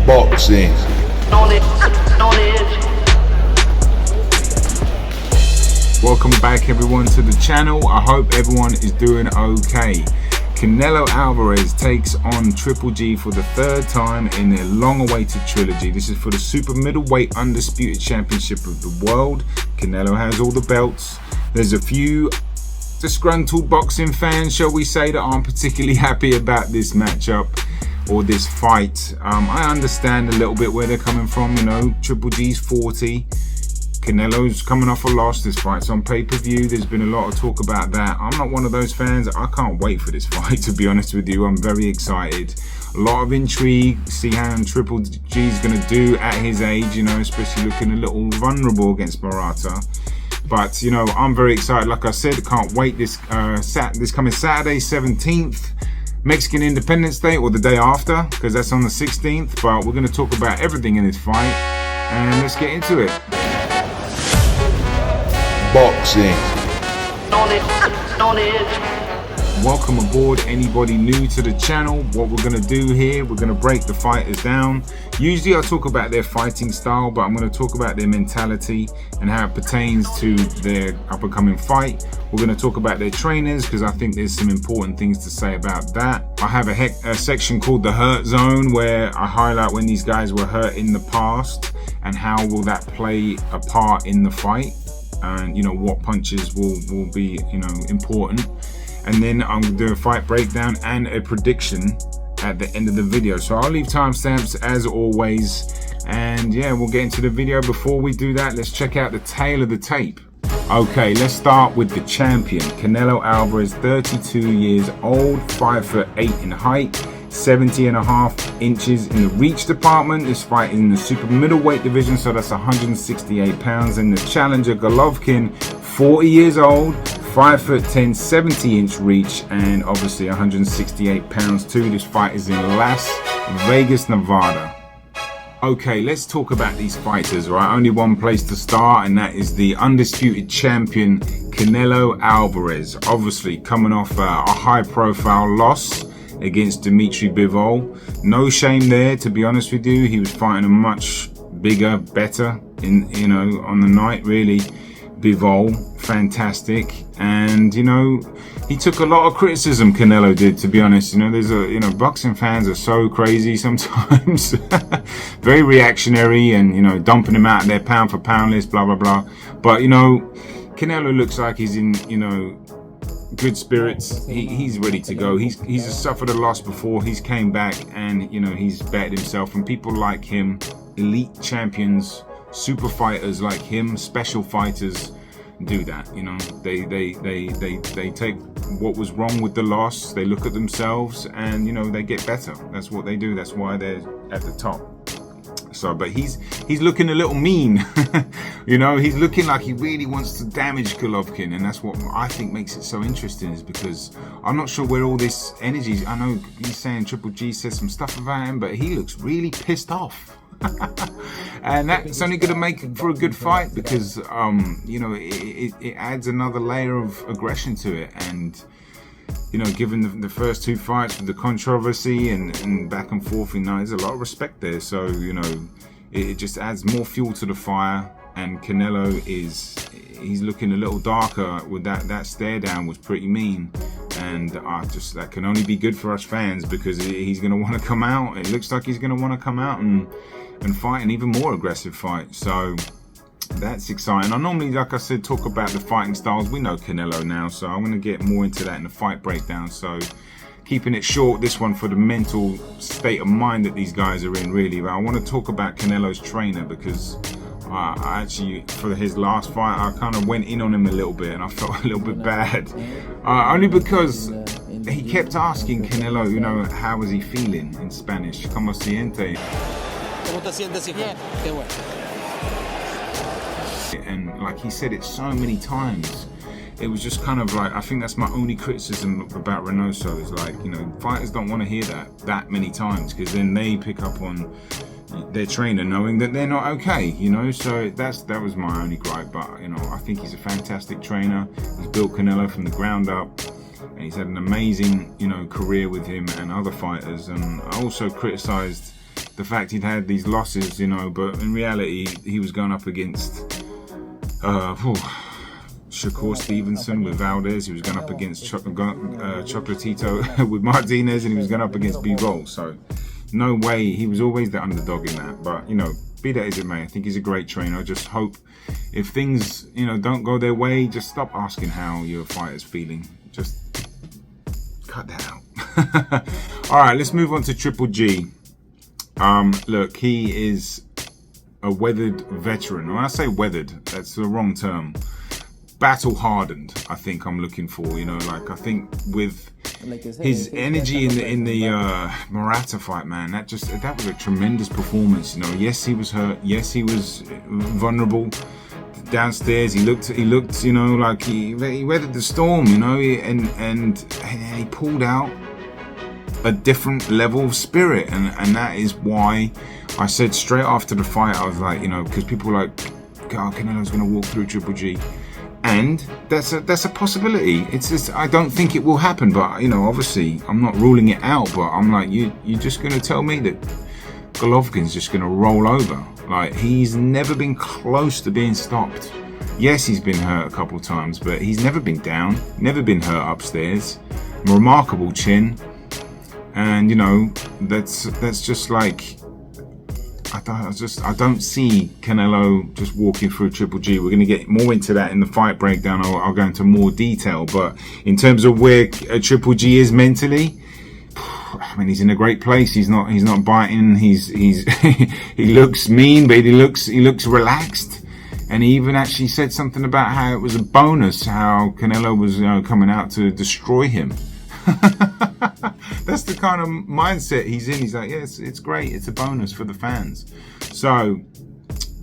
boxing. Welcome back everyone to the channel. I hope everyone is doing okay. Canelo Alvarez takes on Triple G for the third time in their long-awaited trilogy. This is for the super middleweight undisputed championship of the world. Canelo has all the belts. There's a few disgruntled boxing fans, shall we say, that aren't particularly happy about this matchup or this fight. I understand a little bit where they're coming from. You know, Triple G's 40. Canelo's coming off a loss. This fight's on pay-per-view. There's been a lot of talk about that. I'm not one of those fans. I can't wait for this fight, to be honest with you. I'm very excited. A lot of intrigue. See how Triple G's going to do at his age, you know, especially looking a little vulnerable against Murata. But, you know, I'm very excited. Like I said, can't wait. This coming Saturday, 17th. Mexican Independence Day, or the day after, because that's on the 16th. But we're going to talk about everything in this fight. And let's get into it. Boxing. Welcome aboard anybody new to the channel. What we're going to do here, we're going to break the fighters down. Usually I talk about their fighting style, but I'm going to talk about their mentality and how it pertains to their up-and-coming fight. We're going to talk about their trainers, because I think there's some important things to say about that. I have a section called the hurt zone, where I highlight when these guys were hurt in the past and how will that play a part in the fight, and you know what punches will be, you know, important. And then I'm gonna do a fight breakdown and a prediction at the end of the video. So I'll leave timestamps as always, and yeah, we'll get into the video. Before we do that, let's check out the tail of the tape. Okay, let's start with the champion, Canelo Alvarez, 32 years old, 5'8" in height, 70.5 inches in the reach department. This fight is in the super middleweight division, so that's 168 pounds. And the challenger, Golovkin, 40 years old, 5'10", 70-inch reach, and obviously 168 pounds too. This fight is in Las Vegas, Nevada. Okay, let's talk about these fighters, right? Only one place to start, and that is the undisputed champion, Canelo Alvarez. Obviously coming off a high-profile loss against Dimitri Bivol. No shame there, to be honest with you. He was fighting a much bigger, better, on the night, really. Bivol, fantastic. And, you know, he took a lot of criticism, Canelo did, to be honest. You know, boxing fans are so crazy sometimes. Very reactionary, and, you know, dumping him out of their pound for pound list, blah, blah, blah. But, you know, Canelo looks like he's in, you know, good spirits. He's ready to go. He's suffered a loss before. He's came back, and, you know, he's bettered himself. And people like him, elite champions, super fighters like him, special fighters, do that. You know, they take what was wrong with the loss, they look at themselves, and, you know, they get better. That's what they do. That's why they're at the top. So, but he's looking a little mean. You know, he's looking like he really wants to damage Golovkin, and that's what I think makes it so interesting, is because I'm not sure where all this energy is. I know he's saying Triple G says some stuff about him, but he looks really pissed off. And that's only going to make for a good fight, because you know, it adds another layer of aggression to it. And, you know, given the first two fights with the controversy and back and forth, you know, there's a lot of respect there. So, you know, it just adds more fuel to the fire. And Canelo he's looking a little darker with that stare down was pretty mean. And that can only be good for us fans, because he's going to want to come out. It looks like he's going to want to come out and fight an even more aggressive fight. So that's exciting. I normally, like I said, talk about the fighting styles. We know Canelo now, so I'm going to get more into that in the fight breakdown. So keeping it short, this one, for the mental state of mind that these guys are in, really. But I want to talk about Canelo's trainer, because I actually, for his last fight, I kind of went in on him a little bit, and I felt a little bit bad. Only because he kept asking Canelo, you know, how was he feeling in Spanish? ¿Cómo siente? ¿Cómo te sientes, hijo? Qué bueno. And like he said it so many times, it was just kind of like, I think that's my only criticism about Reynoso, is like, you know, fighters don't want to hear that many times, because then they pick up on their trainer knowing that they're not okay, you know. So that was my only gripe. But, you know, I think he's a fantastic trainer. He's built Canelo from the ground up, and he's had an amazing, you know, career with him and other fighters. And I also criticized the fact he'd had these losses, you know, but in reality, he was going up against Shakur Stevenson with Valdez. He was going up against Chocolatito with Martinez, and he was going up against B-Roll. So no way, he was always the underdog in that. But, you know, be that as it may, I think he's a great trainer. I just hope if things, you know, don't go their way, just stop asking how your fighter's feeling. Just cut that out. All right, let's move on to Triple G. Look, he is a weathered veteran. When I say weathered, that's the wrong term. Battle hardened, I think I'm looking for. You know, like, I think with his energy in the Murata fight, man, that was a tremendous performance. You know, yes, he was hurt. Yes, he was vulnerable downstairs. He looked, you know, like he weathered the storm. You know, and he pulled out a different level of spirit, and that is why I said straight after the fight, I was like, you know, because people were like, God, Canelo's going to walk through Triple G. And that's a possibility. It's just, I don't think it will happen, but, you know, obviously I'm not ruling it out, but I'm like, you're just going to tell me that Golovkin's just going to roll over? Like, he's never been close to being stopped. Yes, he's been hurt a couple of times, but he's never been down, never been hurt upstairs. Remarkable chin. And, you know, that's just like, I don't see Canelo just walking through Triple G. We're going to get more into that in the fight breakdown. I'll go into more detail. But in terms of where Triple G is mentally, I mean, he's in a great place. He's not biting. He looks mean, but he looks relaxed. And he even actually said something about how it was a bonus how Canelo was, you know, coming out to destroy him. That's the kind of mindset he's in. He's like, yes, it's great. It's a bonus for the fans. So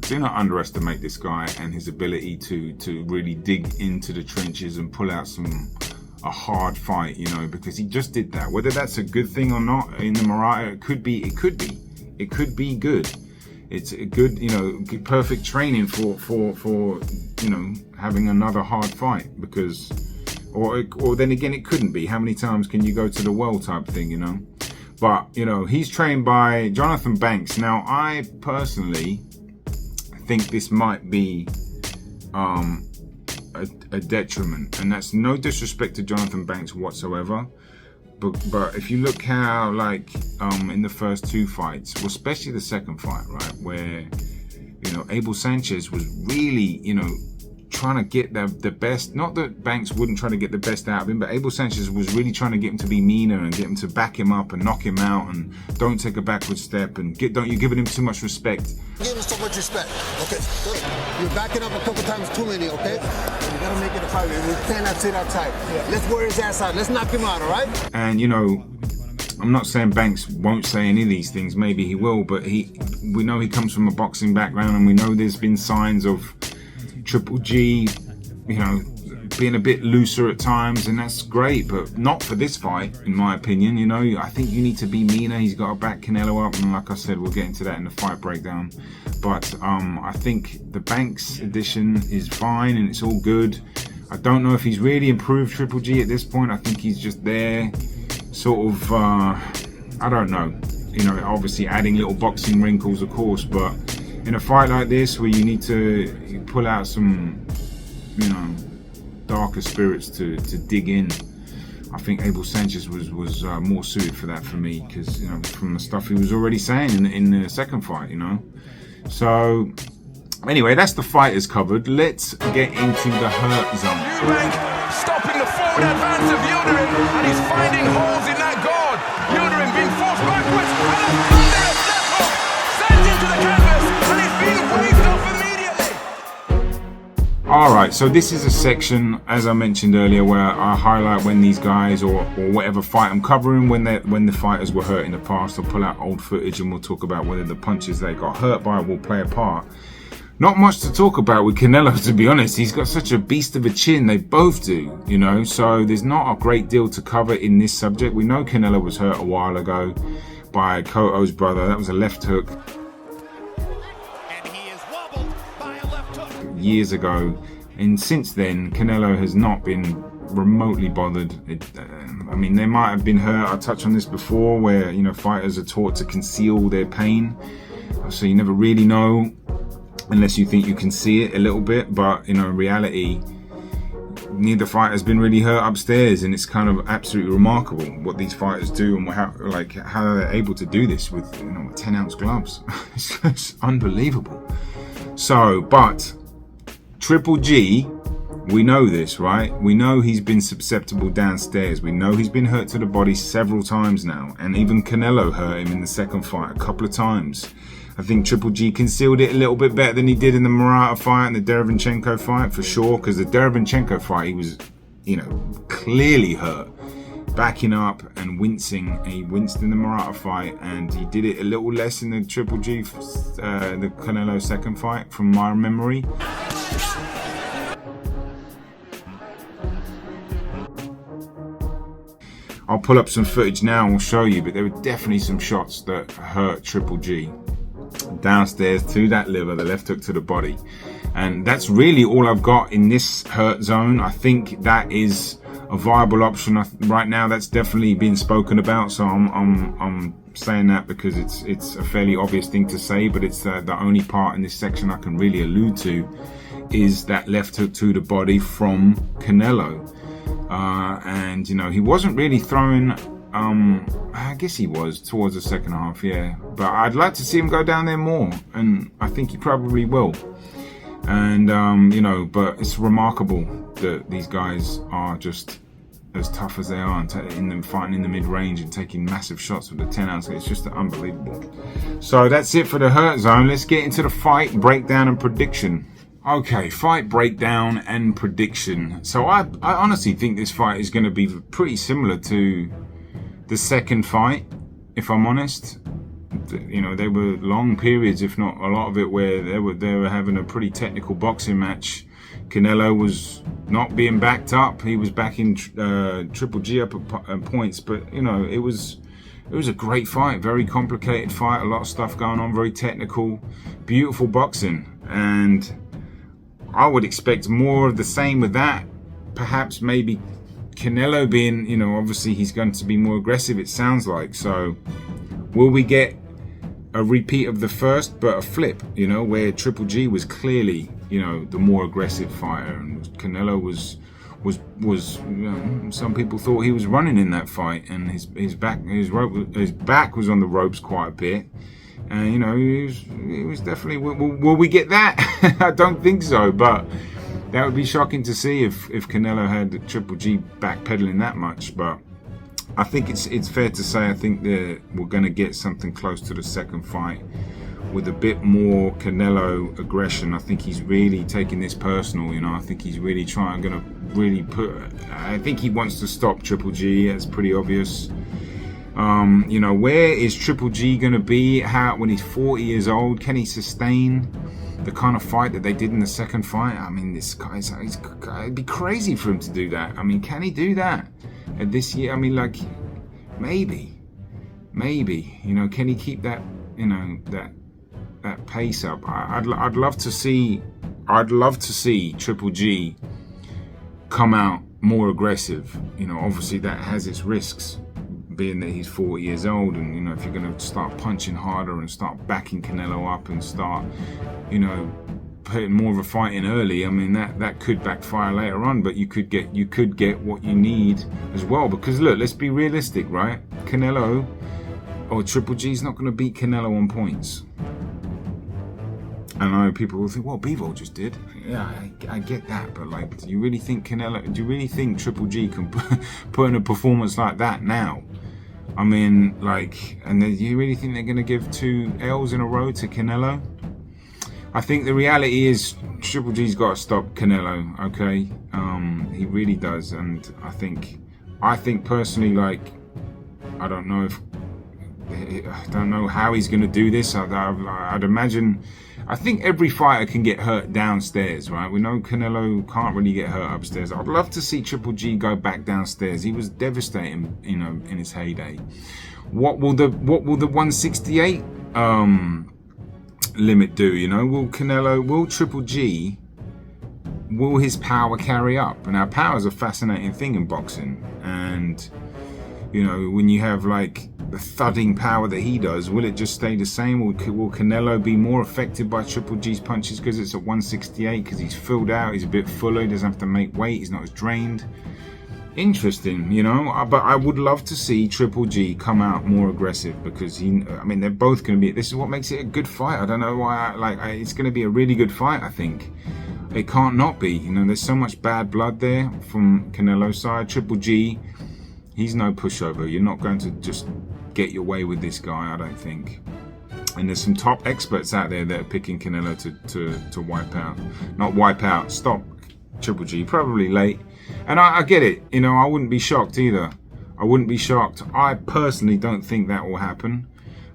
do not underestimate this guy and his ability to really dig into the trenches and pull out a hard fight, you know, because he just did that. Whether that's a good thing or not in the Murata, it could be good. It's a good, you know, perfect training for you know, having another hard fight, because or then again, it couldn't be. How many times can you go to the well type thing, you know? But, you know, he's trained by Jonathan Banks. Now, I personally think this might be a detriment, and that's no disrespect to Jonathan Banks whatsoever. But if you look how, like, in the first two fights, well, especially the second fight, right, where, you know, Abel Sanchez was really, you know, trying to get the best. Not that Banks wouldn't try to get the best out of him, but Abel Sanchez was really trying to get him to be meaner and get him to back him up and knock him out and don't take a backward step and you're giving him too much respect. Give him so much respect. Okay, good. You're backing up a couple times too many, okay? You gotta make it a fight. We cannot sit outside. Yeah. Let's wear his ass out. Let's knock him out, all right? And, you know, I'm not saying Banks won't say any of these things. Maybe he will, but we know he comes from a boxing background, and we know there's been signs of Triple G, you know, being a bit looser at times, and that's great, but not for this fight, in my opinion. You know, I think you need to be meaner. He's got to back Canelo up, and like I said, we'll get into that in the fight breakdown. But I think the Banks edition is fine, and it's all good. I don't know if he's really improved Triple G at this point. I think he's just there, sort of, I don't know. You know, obviously adding little boxing wrinkles, of course, but in a fight like this, where you need to pull out some, you know, darker spirits to dig in, I think Abel Sanchez was more suited for that for me, because, you know, from the stuff he was already saying in the second fight, you know. So anyway, that's the fighters covered. Let's get into the hurt zone. Eubank stopping the forward advance of Yildirim, and he's finding holes in that guard. Yildirim being forced backwards, and a thunderous left hook sent into the canvas, and he's being waved off immediately. Alright, so this is a section, as I mentioned earlier, where I highlight when these guys or whatever fight I'm covering, when the fighters were hurt in the past. I'll pull out old footage and we'll talk about whether the punches they got hurt by will play a part. Not much to talk about with Canelo, to be honest. He's got such a beast of a chin. They both do, you know, so there's not a great deal to cover in this subject. We know Canelo was hurt a while ago by Cotto's brother. That was a left hook. And he is wobbled by a left hook. Years ago, and since then Canelo has not been remotely bothered. I mean, they might have been hurt. I touched on this before, where, you know, fighters are taught to conceal their pain, so you never really know unless you think you can see it a little bit. But, you know, in reality, neither fighter's been really hurt upstairs, and it's kind of absolutely remarkable what these fighters do and how they're able to do this with, you know, 10-ounce gloves. It's just unbelievable. So, but Triple G, we know this, right? We know he's been susceptible downstairs. We know he's been hurt to the body several times now, and even Canelo hurt him in the second fight a couple of times. I think Triple G concealed it a little bit better than he did in the Murata fight and the Derevinchenko fight, for sure, because the Derevinchenko fight, he was, you know, clearly hurt, backing up and wincing. And he winced in the Murata fight, and he did it a little less in the Triple G, the Canelo second fight, from my memory. I'll pull up some footage now and we'll show you, but there were definitely some shots that hurt Triple G. Downstairs to that liver, the left hook to the body. And that's really all I've got in this hurt zone. I think that is a viable option right now. That's definitely been spoken about, so I'm saying that because it's a fairly obvious thing to say, but it's the only part in this section I can really allude to is that left hook to the body from Canelo. And, you know, he wasn't really throwing, I guess he was towards the second half, yeah. But I'd like to see him go down there more, and I think he probably will. And, you know, but it's remarkable that these guys are just as tough as they are in them fighting in the mid-range and taking massive shots with the 10-ounce. It's just unbelievable. So that's it for the hurt zone. Let's get into the fight breakdown and prediction. Okay, fight breakdown and prediction. So I honestly think this fight is going to be pretty similar to the second fight, if I'm honest. You know, there were long periods, if not a lot of it, where they were having a pretty technical boxing match. Canelo was not being backed up. He was backing Triple G up at points, but, you know, it was a great fight, very complicated fight, a lot of stuff going on, very technical, beautiful boxing. And I would expect more of the same with that. Perhaps maybe Canelo being, you know, obviously he's going to be more aggressive, it sounds like. So will we get a repeat of the first, but a flip, you know, where Triple G was clearly, you know, the more aggressive fighter, and Canelo was you know, some people thought he was running in that fight, and his back was on the ropes quite a bit. And, you know, he was definitely. Will we get that? I don't think so, but that would be shocking to see if Canelo had the Triple G backpedaling that much. But I think it's fair to say I think that we're going to get something close to the second fight with a bit more Canelo aggression. I think he's really taking this personal. You know, I think he's really I think he wants to stop Triple G. That's pretty obvious. You know, where is Triple G going to be when he's 40 years old? Can he sustain the kind of fight that they did in the second fight? I mean, this guy's it'd be crazy for him to do that. I mean, can he do that at this year? I mean, like, maybe, you know, can he keep that, you know, that pace up? I'd love to see Triple G come out more aggressive. You know, obviously that has its risks, being that he's 40 years old, and, you know, if you're going to start punching harder and start backing Canelo up and start, you know, putting more of a fight in early, I mean, that could backfire later on. But you could get what you need as well, because look, let's be realistic, right? Canelo or Triple G is not going to beat Canelo on points. I know people will think, well, Bivol just did. Yeah, I get that, but, like, do you really think Triple G can put in a performance like that now? I mean, like, and do you really think they're going to give 2 L's in a row to Canelo? I think the reality is Triple G's got to stop Canelo, okay? He really does, and I think personally, like, I don't know how he's going to do this. I'd imagine. I think every fighter can get hurt downstairs, right? We know Canelo can't really get hurt upstairs. I'd love to see Triple G go back downstairs. He was devastating, you know, in his heyday. What will the 168 limit do? You know, will Triple G will his power carry up? And our power is a fascinating thing in boxing. And, you know, when you have like the thudding power that he does, will it just stay the same? Will Canelo be more affected by Triple G's punches because it's at 168, because he's filled out, he's a bit fuller, he doesn't have to make weight, he's not as drained? Interesting, you know, but I would love to see Triple G come out more aggressive, because I mean, they're both going to be, this is what makes it a good fight. I don't know why, it's going to be a really good fight, I think. It can't not be, you know, there's so much bad blood there from Canelo's side. Triple G, he's no pushover. You're not going to just get your way with this guy, I don't think. And there's some top experts out there that are picking Canelo to wipe out. Not wipe out, stop Triple G, probably late. And I get it, you know, I wouldn't be shocked either. I wouldn't be shocked. I personally don't think that will happen.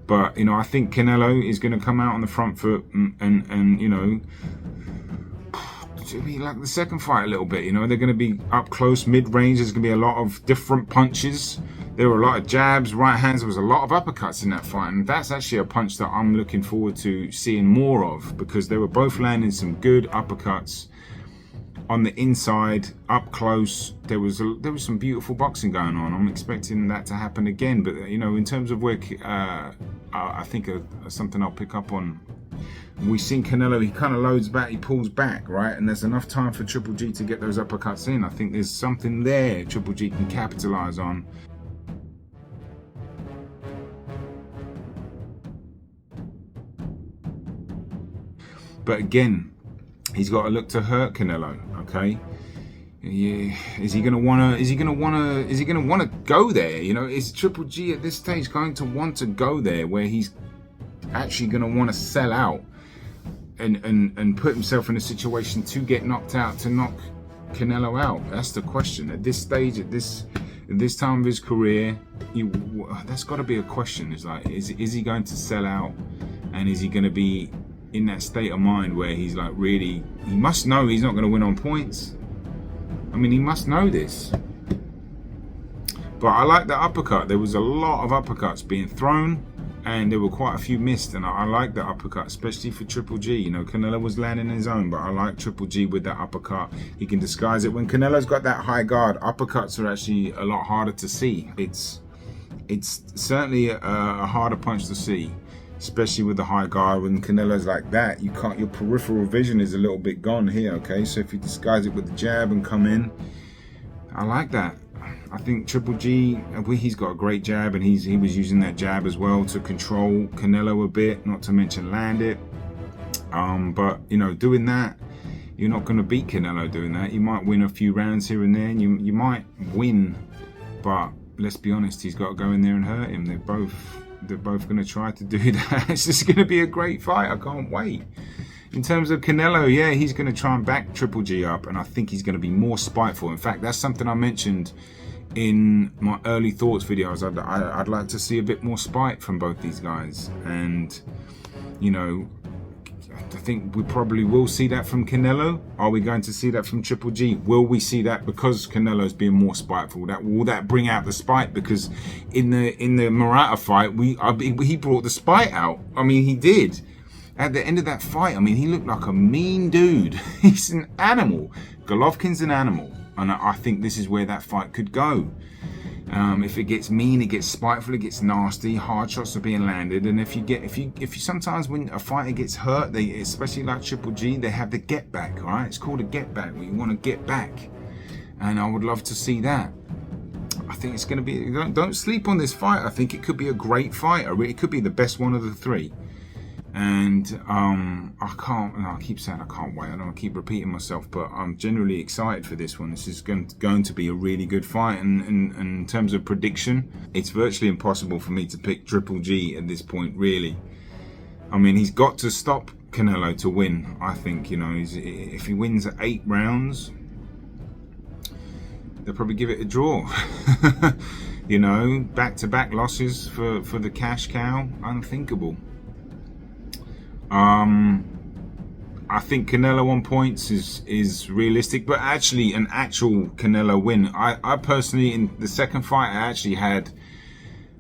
But, you know, I think Canelo is going to come out on the front foot and you know, it'll be like the second fight a little bit, you know. They're going to be up close, mid-range. There's going to be a lot of different punches. There were a lot of jabs, right hands. There was a lot of uppercuts in that fight. And that's actually a punch that I'm looking forward to seeing more of, because they were both landing some good uppercuts on the inside, up close. There was some beautiful boxing going on. I'm expecting that to happen again. But, you know, in terms of where I think something I'll pick up on, we've seen Canelo, he kind of loads back, he pulls back, right? And there's enough time for Triple G to get those uppercuts in. I think there's something there Triple G can capitalize on. But again, he's got to look to hurt Canelo, okay? Yeah, is he gonna wanna go there? You know, is Triple G at this stage going to want to go there where he's actually gonna want to sell out and put himself in a situation to get knocked out, to knock Canelo out? That's the question. At this stage, at this time of his career, that's got to be a question. It's like, is he going to sell out, and is he going to be in that state of mind where he's like, really, he must know he's not going to win on points. I mean, he must know this. But I like the uppercut. There was a lot of uppercuts being thrown, and there were quite a few missed, and I like the uppercut, especially for Triple G. You know, Canelo was landing his own, but I like Triple G with that uppercut. He can disguise it. When Canelo's got that high guard, uppercuts are actually a lot harder to see. It's certainly a harder punch to see, especially with the high guard. When Canelo's like that, you can't, your peripheral vision is a little bit gone here, okay? So if you disguise it with the jab and come in, I like that. I think Triple G, he's got a great jab, and he was using that jab as well to control Canelo a bit, not to mention land it. But, you know, doing that, you're not going to beat Canelo doing that. You might win a few rounds here and there, and you might win, but let's be honest, he's got to go in there and hurt him. They're both going to try to do that. It's just going to be a great fight. I can't wait. In terms of Canelo, yeah, he's going to try and back Triple G up, and I think he's going to be more spiteful. In fact, that's something I mentioned in my early thoughts videos. I'd like to see a bit more spite from both these guys, and, you know, I think we probably will see that from Canelo. Are we going to see that from Triple G? Will we see that because Canelo's being more spiteful? Will that bring out the spite? Because in the Murata fight, he brought the spite out. I mean, he did. At the end of that fight, I mean, he looked like a mean dude. He's an animal. Golovkin's an animal, and I think this is where that fight could go. If it gets mean, it gets spiteful, it gets nasty, hard shots are being landed, and if you sometimes when a fighter gets hurt, especially like Triple G, they have the get back, all right? It's called a get back, where you want to get back, and I would love to see that. I think it's going to be, don't sleep on this fight. I think it could be a great fight. It could be the best one of the three. And I keep saying I can't wait. I don't want to keep repeating myself, but I'm generally excited for this one. This is going to be a really good fight. And in terms of prediction, it's virtually impossible for me to pick Triple G at this point, really. I mean, he's got to stop Canelo to win, I think. You know, if he wins 8 rounds, they'll probably give it a draw. You know, back-to-back losses for the cash cow, unthinkable. I think Canelo on points is realistic, but actually an actual Canelo win. I personally, in the second fight, I actually had,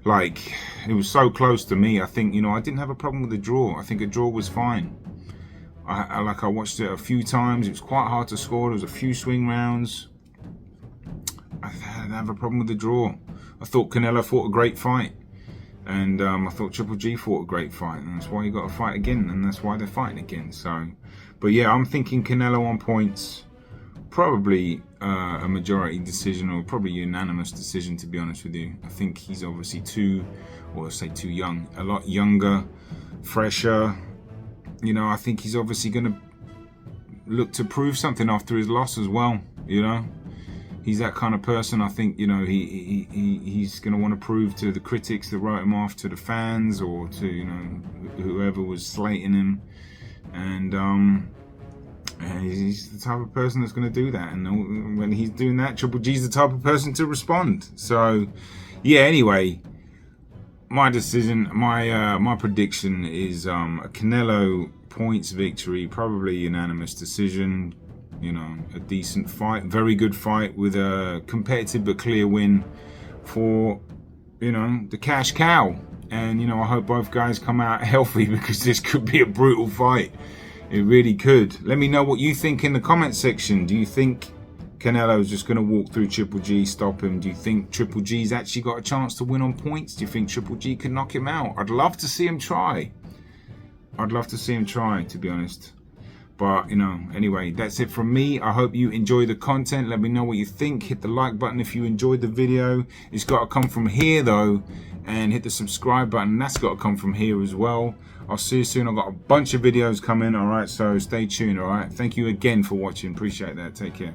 like, it was so close to me. I think, you know, I didn't have a problem with the draw. I think a draw was fine. I watched it a few times. It was quite hard to score. There was a few swing rounds. I have a problem with the draw. I thought Canelo fought a great fight, and I thought Triple G fought a great fight, and that's why he got to fight again, and that's why they're fighting again. So, but yeah, I'm thinking Canelo on points, probably a majority decision, or probably unanimous decision, to be honest with you. I think he's obviously too young, a lot younger, fresher. You know, I think he's obviously going to look to prove something after his loss as well. You know, he's that kind of person. I think, you know, he's going to want to prove to the critics that wrote him off, to the fans, or to, you know, whoever was slating him. And he's the type of person that's going to do that. And when he's doing that, Triple G's the type of person to respond. So, yeah, anyway, my decision, my prediction is a Canelo points victory, probably unanimous decision. You know, a decent fight, very good fight with a competitive but clear win for, you know, the cash cow. And, you know, I hope both guys come out healthy, because this could be a brutal fight. It really could. Let me know what you think in the comment section. Do you think Canelo's just going to walk through Triple G, stop him? Do you think Triple G's actually got a chance to win on points? Do you think Triple G can knock him out? I'd love to see him try. I'd love to see him try, to be honest. But, you know, anyway, that's it from me. I hope you enjoy the content. Let me know what you think. Hit the like button if you enjoyed the video. It's got to come from here, though. And hit the subscribe button. That's got to come from here as well. I'll see you soon. I've got a bunch of videos coming. All right, so stay tuned. All right. Thank you again for watching. Appreciate that. Take care.